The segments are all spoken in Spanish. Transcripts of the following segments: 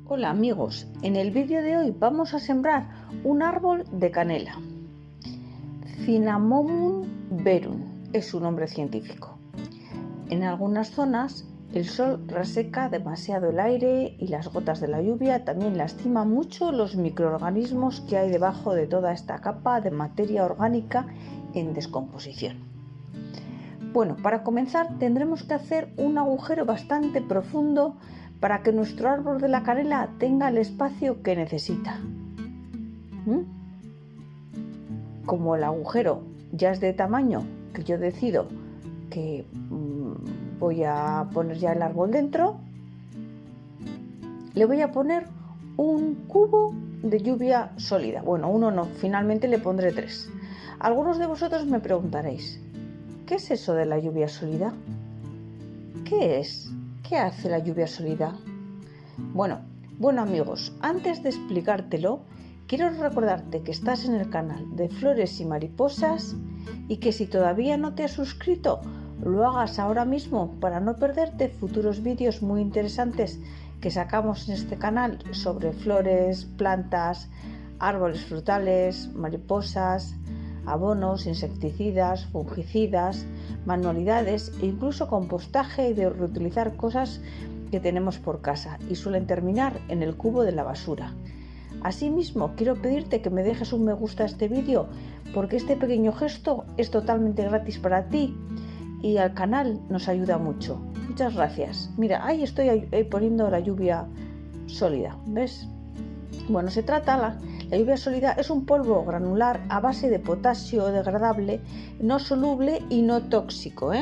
Hola amigos, en el vídeo de hoy vamos a sembrar un árbol de canela. Cinnamomum verum es su nombre científico. En algunas zonas el sol reseca demasiado el aire y las gotas de la lluvia también lastiman mucho los microorganismos que hay debajo de toda esta capa de materia orgánica en descomposición. Bueno, para comenzar tendremos que hacer un agujero bastante profundo para que nuestro árbol de la canela tenga el espacio que necesita. Como el agujero ya es de tamaño que yo decido que voy a poner ya el árbol dentro, le voy a poner un cubo de lluvia sólida. Bueno, uno no, finalmente le pondré 3. Algunos de vosotros me preguntaréis, ¿qué es eso de la lluvia sólida? ¿Qué es? ¿Qué hace la lluvia sólida? Bueno amigos, antes de explicártelo, quiero recordarte que estás en el canal de Flores y Mariposas y que si todavía no te has suscrito, lo hagas ahora mismo para no perderte futuros vídeos muy interesantes que sacamos en este canal sobre flores, plantas, árboles frutales, mariposas, abonos, insecticidas, fungicidas, manualidades e incluso compostaje y de reutilizar cosas que tenemos por casa y suelen terminar en el cubo de la basura. Asimismo, quiero pedirte que me dejes un me gusta a este vídeo porque este pequeño gesto es totalmente gratis para ti y al canal nos ayuda mucho. Muchas gracias. Mira, ahí estoy poniendo la lluvia sólida, ¿ves? Bueno, la lluvia sólida es un polvo granular a base de potasio degradable, no soluble y no tóxico,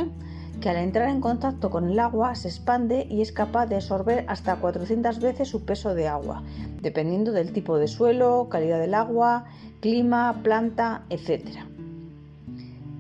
que al entrar en contacto con el agua se expande y es capaz de absorber hasta 400 veces su peso de agua, dependiendo del tipo de suelo, calidad del agua, clima, planta, etc.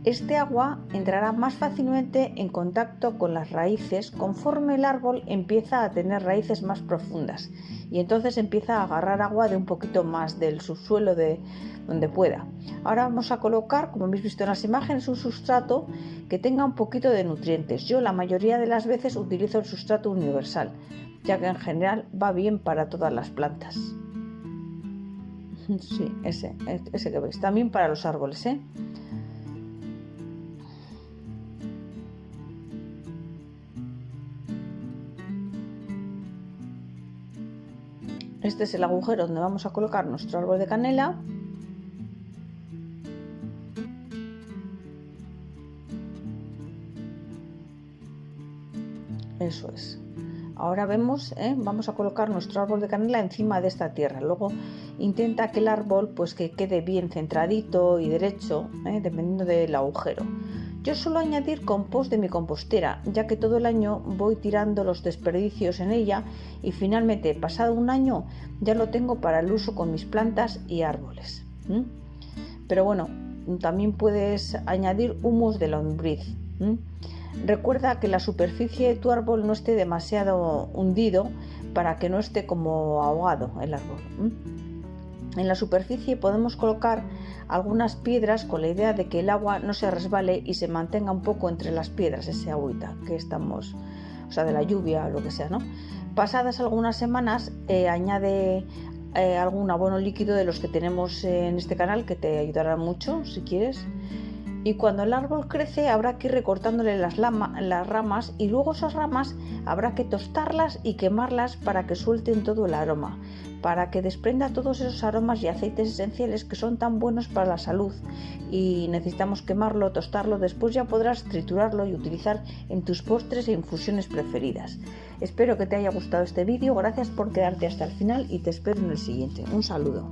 Este agua entrará más fácilmente en contacto con las raíces conforme el árbol empieza a tener raíces más profundas y entonces empieza a agarrar agua de un poquito más del subsuelo de donde pueda. Ahora vamos a colocar, como habéis visto en las imágenes, un sustrato que tenga un poquito de nutrientes. Yo la mayoría de las veces utilizo el sustrato universal, ya que en general va bien para todas las plantas. Sí, ese que veis, también para los árboles, Este es el agujero donde vamos a colocar nuestro árbol de canela. Eso es. Ahora vemos, vamos a colocar nuestro árbol de canela encima de esta tierra. Luego intenta que el árbol pues que quede bien centradito y derecho, dependiendo del agujero. Yo suelo añadir compost de mi compostera, ya que todo el año voy tirando los desperdicios en ella y finalmente, pasado un año, ya lo tengo para el uso con mis plantas y árboles. Pero bueno, también puedes añadir humus de lombriz. Recuerda que la superficie de tu árbol no esté demasiado hundido para que no esté como ahogado el árbol. En la superficie podemos colocar algunas piedras con la idea de que el agua no se resbale y se mantenga un poco entre las piedras, ese agüita que estamos, o sea, de la lluvia o lo que sea, ¿no? Pasadas algunas semanas, añade algún abono líquido de los que tenemos en este canal que te ayudará mucho si quieres. Y cuando el árbol crece habrá que ir recortándole las ramas y luego esas ramas habrá que tostarlas y quemarlas para que suelten todo el aroma, para que desprenda todos esos aromas y aceites esenciales que son tan buenos para la salud y necesitamos quemarlo, tostarlo, después ya podrás triturarlo y utilizar en tus postres e infusiones preferidas. Espero que te haya gustado este vídeo, gracias por quedarte hasta el final y te espero en el siguiente. Un saludo.